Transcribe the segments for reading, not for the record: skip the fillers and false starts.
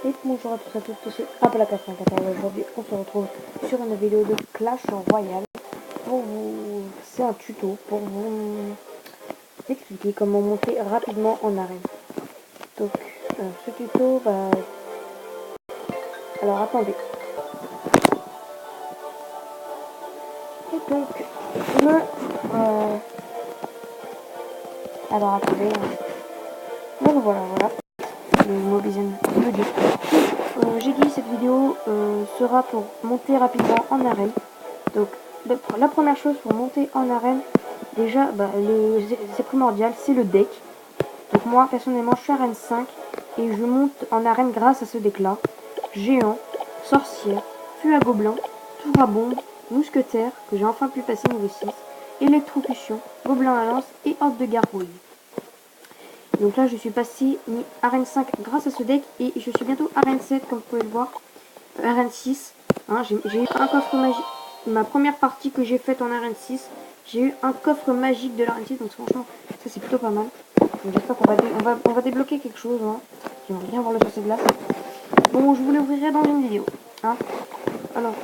Et bonjour à tous et à toutes, c'est Appalaca94. Aujourd'hui, on se retrouve sur une vidéo de Clash Royale. C'est un tuto pour vous expliquer comment monter rapidement en arène. Donc, ce tuto va... Alors, attendez. Et donc, Alors, attendez. Donc, voilà. Le mot vision le dit. J'ai dit cette vidéo sera pour monter rapidement en arène. Donc la première chose pour monter en arène, déjà c'est primordial, c'est le deck. Donc moi personnellement je suis arène 5 et je monte en arène grâce à ce deck là. Géant, sorcière, fût à gobelin, tour à bombe, mousquetaire que j'ai enfin pu passer niveau 6, électrocution, gobelin à lance et horde de gargouille. Donc là je suis passé arène 5 grâce à ce deck et je suis bientôt arène 7 comme vous pouvez le voir. Arène 6, hein, j'ai eu un coffre magique. Ma première partie que j'ai faite en arène 6, j'ai eu un coffre magique de l'arène 6, donc franchement ça c'est plutôt pas mal. J'espère qu'on va débloquer quelque chose. Hein. J'aimerais bien voir le sorcier de glace. Bon, je vous l'ouvrirai dans une vidéo. Hein. Alors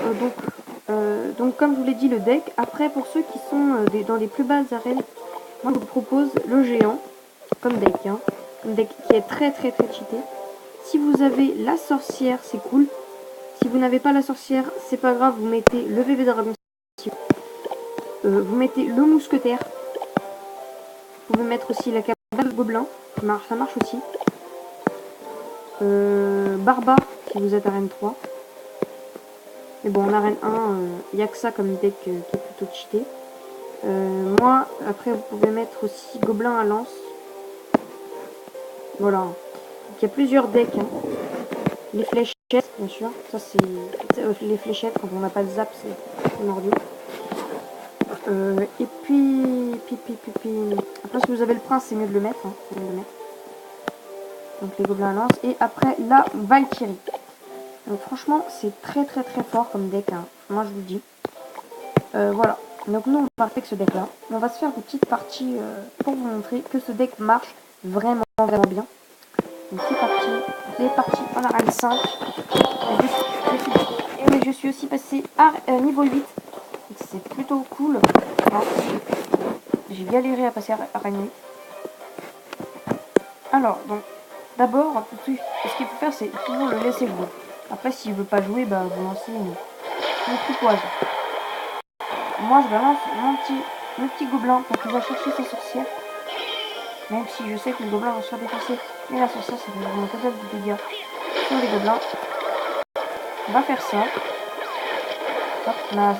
donc comme je vous l'ai dit, le deck. Après pour ceux qui sont dans les plus basses arènes, moi je vous propose le géant comme deck, hein, un deck qui est très cheaté. Si vous avez la sorcière, c'est cool. Si vous n'avez pas la sorcière, c'est pas grave, vous mettez le bébé dragon, vous mettez le mousquetaire, vous pouvez mettre aussi la cabane gobelin, ça marche aussi. Barbare, si vous êtes arène 3. Mais bon, en arène 1, il n'y a que ça comme deck qui est plutôt cheaté. Moi, après, vous pouvez mettre aussi gobelin à lance. Voilà. Donc, il y a plusieurs decks. Hein. Les fléchettes, bien sûr. Ça, c'est les fléchettes, quand on n'a pas le zap, c'est mordu. Et puis, après, si vous avez le prince, c'est mieux de le mettre. Hein. Donc, les gobelins à lance. Et après, la Valkyrie. Donc, franchement, c'est très fort comme deck. Hein. Moi, je vous le dis. Voilà. Donc, nous, on va faire ce deck-là. On va se faire des petites parties pour vous montrer que ce deck marche vraiment bien. Donc c'est parti, en arène 5. Et je suis aussi passé à niveau 8. C'est plutôt cool. J'ai galéré à passer à arène 8. Alors, donc, d'abord, ce qu'il faut faire, c'est toujours le laisser jouer. Après, s'il veut pas jouer, bah, vous lancez une tripoise. Moi, je balance mon petit gobelin pour qu'il va chercher sa sorcière. Même si je sais que le gobelin va se faire défoncer. Mais la sorcière, ça fait vraiment total de dégâts sur les gobelins. On va faire ça. Hop, là.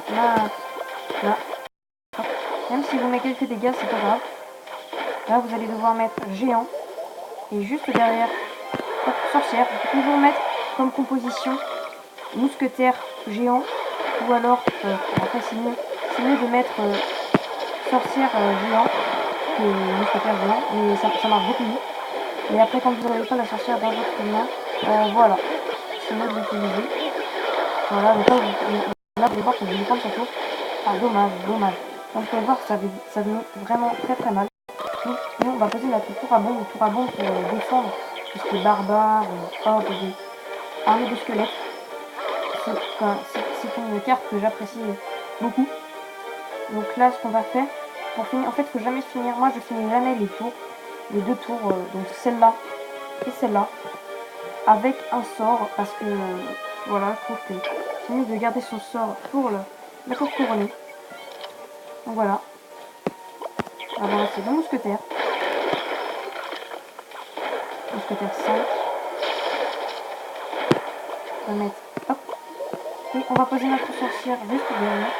Hop. Même si vous mettez quelques dégâts, c'est pas grave. Là, vous allez devoir mettre géant. Et juste derrière, hop, sorcière. Vous pouvez toujours mettre comme composition mousquetaire géant. Ou alors, après c'est mieux de mettre sorcière géant que mousquetaire géant. Mais ça marche beaucoup mieux. Et après, quand vous n'avez pas la sorcière dans votre main, voilà. C'est mieux de l'utiliser. Voilà, donc là, vous voir que je vais prendre sa tour. Ah, dommage. Donc, vous pouvez voir que ça met vraiment très mal. Nous, on va poser la tour à bombe pour défendre tout ce qui est barbare, armée de squelettes. C'est une carte que j'apprécie beaucoup. Donc là, ce qu'on va faire, pour finir, en fait, il faut jamais finir. Moi, je finis jamais les deux tours, donc celle-là et celle-là, avec un sort, parce que voilà, je trouve que c'est mieux de garder son sort pour la tour couronnée. Donc voilà. Alors c'est le mousquetaire. Mousquetaire 5. On va mettre, hop. Et on va poser notre sorcière juste derrière.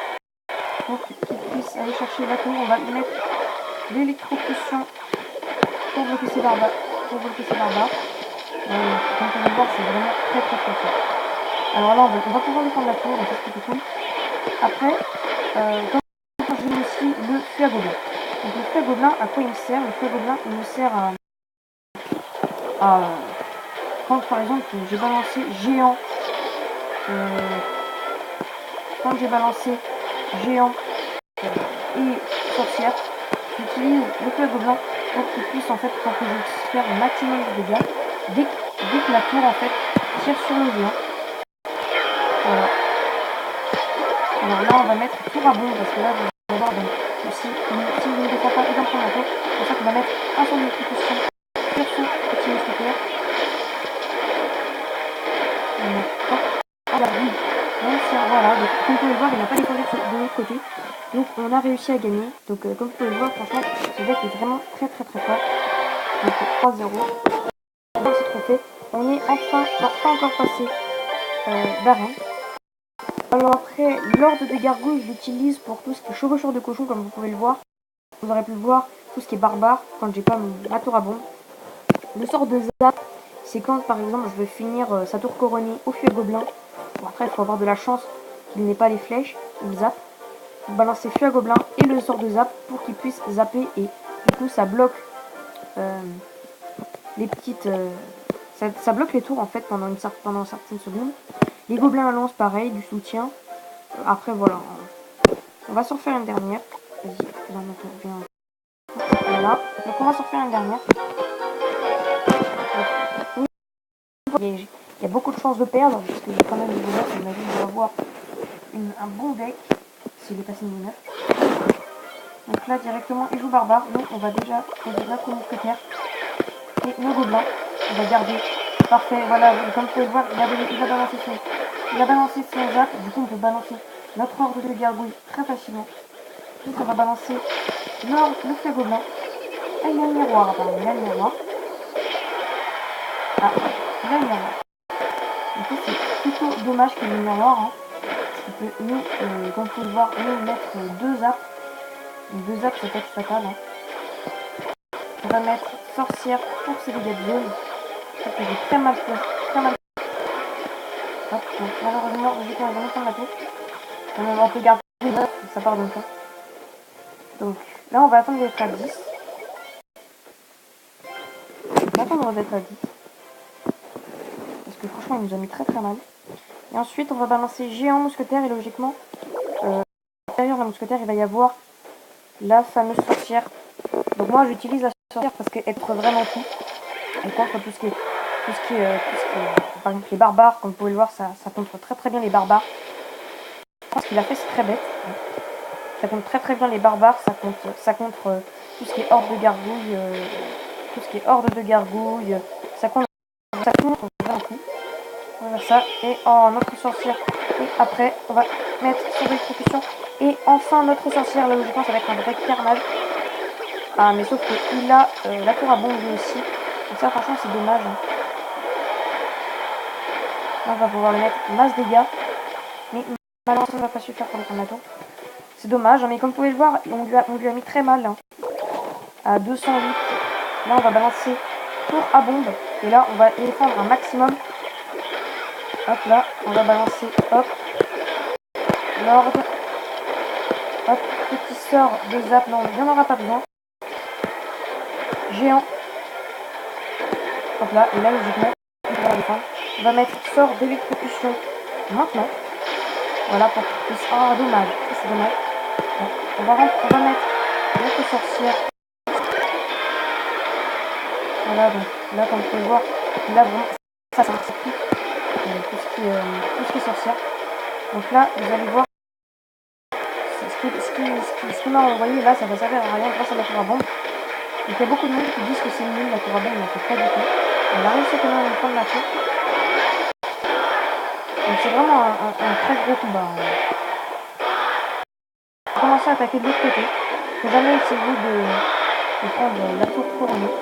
Pour qu'il puisse aller chercher la tour. On va mettre l'électrocution pour bloquer ses barbares. Comme vous pouvez voir, c'est vraiment très fort. Alors là, on va pouvoir défendre la tour, donc c'est plutôt cool. Après, comme j'ai aussi le fût à gobelin. Donc le fût à gobelin, à quoi il me sert? Le fût à gobelin, il me sert à quand par exemple j'ai balancé géant, quand j'ai balancé géant et sorcière, j'utilise le fût à gobelin pour qu'il puisse en fait, pour que je puisse faire un maximum de dégâts dès que la tour en fait tire sur le géant. Voilà. Alors là, on va mettre tour à bombe parce que là, vous allez voir, donc, si vous ne défend pas, il va prendre la tour. C'est pour ça qu'on va mettre un son d'exécution sur son petit mousquetaire. Alors oui, même si voilà, donc comme vous pouvez le voir, il n'a pas défendu de l'autre côté. Donc on a réussi à gagner. Donc comme vous pouvez le voir, franchement, ce deck est vraiment très fort. Donc 3-0. Dans ce trophée, on est enfin, non, pas encore passé d'arène. Alors après, l'ordre des gargouilles, je l'utilise pour tout ce qui est chevaucheur de cochon, comme vous pouvez le voir. Vous aurez pu le voir, tout ce qui est barbare, quand j'ai pas ma tour à bombe. Le sort de zap, c'est quand par exemple je veux finir sa tour couronnée au feu gobelin. Bon, après, il faut avoir de la chance qu'il n'ait pas les flèches, il zappe. Vous balancez feu à gobelin et le sort de zap pour qu'il puisse zapper et du coup ça bloque les petites... ça bloque les tours en fait pendant certaines secondes. Les gobelins à lance, pareil, du soutien. Après voilà, on va s'en faire une dernière. Vas-y, voilà. Donc on va s'en faire une dernière. Il y a beaucoup de chances de perdre parce qu'il y a quand même des bonheurs. J'imagine qu'on va avoir un bon deck s'il est passé niveau 9. Donc là directement il joue barbare. Nous on va déjà poser notre mousquetaire et nos gobelins. On va garder. Parfait, voilà, comme vous pouvez le voir, il va balancer son zap. Du coup on peut balancer notre ordre de gargouille très facilement. Donc on va balancer le feu gobelin. Ah, il a le miroir apparemment, il a le miroir. Ah, il a le miroir. Du coup c'est plutôt dommage qu'il ait le miroir. Hein. Parce que nous, comme vous pouvez le voir, nous mettre deux zaps. Deux zaps c'est peut-être fatal. Hein. On va mettre sorcière pour ses dégâts de zone. Ça fait très mal. Hop, donc malheureusement, vu qu'on va vraiment prendre la touche. On peut garder les zaps, ça pardonne pas. Donc là on va attendre d'être à 10. On va attendre d'être à 10. Parce que franchement il nous a mis très mal. Et ensuite on va balancer géant mousquetaire et logiquement derrière la mousquetaire il va y avoir la fameuse sorcière. Donc moi j'utilise la sorcière parce qu'elle peut vraiment tout. Elle contre tout ce qui est par exemple les barbares, comme vous pouvez le voir, ça contre très bien les barbares. Ce qu'il a fait c'est très bête. Ça contre très bien les barbares, ça contre tout ce qui est horde de gargouilles, ça contre vraiment tout. On va faire ça et notre sorcière. Et après on va mettre son exécution. Et enfin notre sorcière, là logiquement ça va être un vrai carnage. Ah mais sauf qu'il a la tour à bombe lui aussi. Donc ça franchement c'est dommage. Hein. Là on va pouvoir le mettre masse dégâts. Mais malheureusement ça ne va pas suffire pour le prendre la tour. C'est dommage, hein, mais comme vous pouvez le voir, on lui a mis très mal. Hein. À 208. Là on va balancer tour à bombe. Et là on va défendre un maximum. Hop là, on va balancer, hop. L'ordre. Hop, petit sort de zap. Non, il n'y en aura pas besoin. Géant. Hop là, et là logiquement, on va défendre. On va mettre sort d'électrocution maintenant. Voilà pour qu'il puisse. Ah, dommage. C'est dommage. Bon, on va mettre notre sorcière. Voilà, donc là, comme vous pouvez voir, là vraiment, ça marche plus. Tout ce qui est sorcière. Donc là, vous allez voir. Ce qu'il m'a envoyé là, ça va servir à rien grâce à la tour à bombe. Donc il y a beaucoup de monde qui disent que c'est nul la tour à bombe, mais en fait pas du tout. On a réussi quand même à prendre la tour. Donc c'est vraiment un très gros combat. On va commencer à attaquer de l'autre côté. Il ne faut jamais essayer de prendre la tour couronnée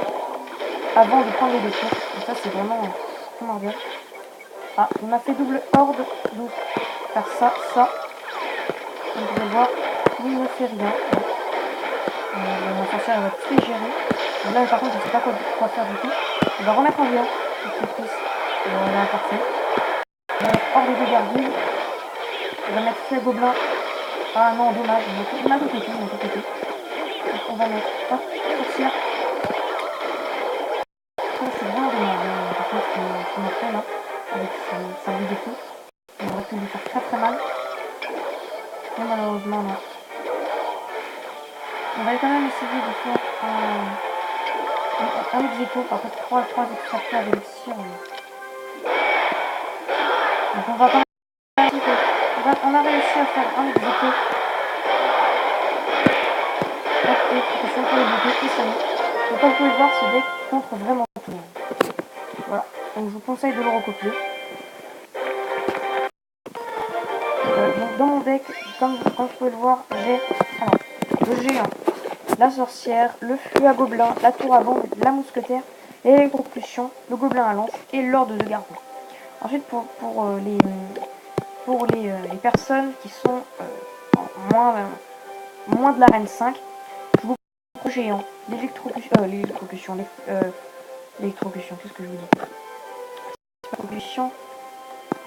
avant de prendre les deux tours. Et ça c'est vraiment primordial. Ah, il m'a fait double horde, donc faire ça. Comme vous pouvez le voir, il ne fait rien. Mon sorcière elle va tout les gérer. Donc là par contre je sais pas quoi faire du tout. On va remettre en géant pour qu'il puisse la partie. On va mettre hors de gargouilles. On va mettre feu gobelin. Ah non dommage, on a tout pété. Donc on va mettre hop, sorcière. Ça c'est vraiment dommage. Par contre ce qu'il m'a fait là, avec sa boule de feu. On aurait pu lui faire très mal. Mais malheureusement non. On va quand même essayer de faire un exéco, par contre 3 extracteurs d'élixir. on va quand même dire on a réussi à faire un exécuté. Et profession pour les bouquets et ça. Donc comme vous pouvez le voir, ce deck contre vraiment tout le monde. Voilà, donc je vous conseille de le recopier. Donc dans mon deck, comme vous pouvez le voir, j'ai le géant, la sorcière, le flux à gobelin, la tour à bande, la mousquetaire, l'électrocution, le gobelin à lance et l'ordre de garde. Ensuite pour les personnes qui sont moins de l'arène 5, je vous propose le géant, l'électrocution, qu'est-ce que je vous dis, l'électrocution.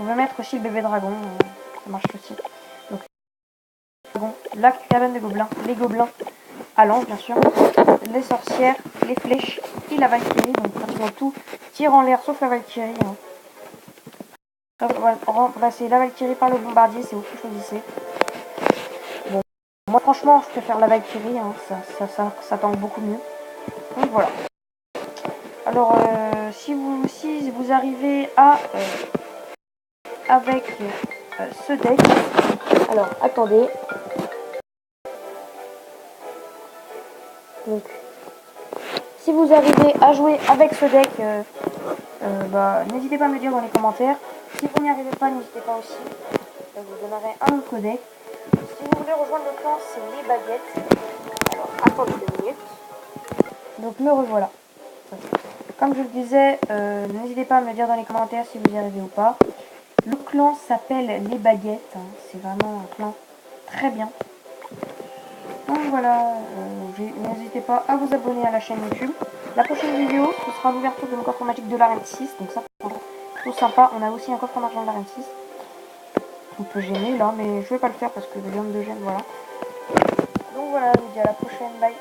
On va mettre aussi le bébé dragon, ça marche aussi. Donc la cabane des gobelins, les gobelins à lance bien sûr, les sorcières, les flèches et la valkyrie, donc pratiquement tout tire en l'air sauf la valkyrie. On va remplacer la valkyrie par le bombardier, c'est vous qui choisissez. Bon, moi franchement je préfère la valkyrie, ça tank beaucoup mieux. Donc voilà. Alors si vous arrivez à avec ce deck, alors attendez. Donc, si vous arrivez à jouer avec ce deck, n'hésitez pas à me dire dans les commentaires. Si vous n'y arrivez pas, n'hésitez pas aussi. Je vous donnerai un autre deck. Si vous voulez rejoindre le clan, c'est les baguettes. Alors, attendez 2 minutes. Donc, me revoilà. Comme je le disais, n'hésitez pas à me dire dans les commentaires si vous y arrivez ou pas. Le clan s'appelle les baguettes. C'est vraiment un clan très bien. Donc voilà, n'hésitez pas à vous abonner à la chaîne YouTube. La prochaine vidéo, ce sera l'ouverture de mon coffre magique de l'arène 6. Donc ça, c'est tout sympa. On a aussi un coffre d'argent de l'arène 6. On peut gêner là, mais je vais pas le faire parce que le lion de gêne, voilà. Donc voilà, je vous dis à la prochaine, bye.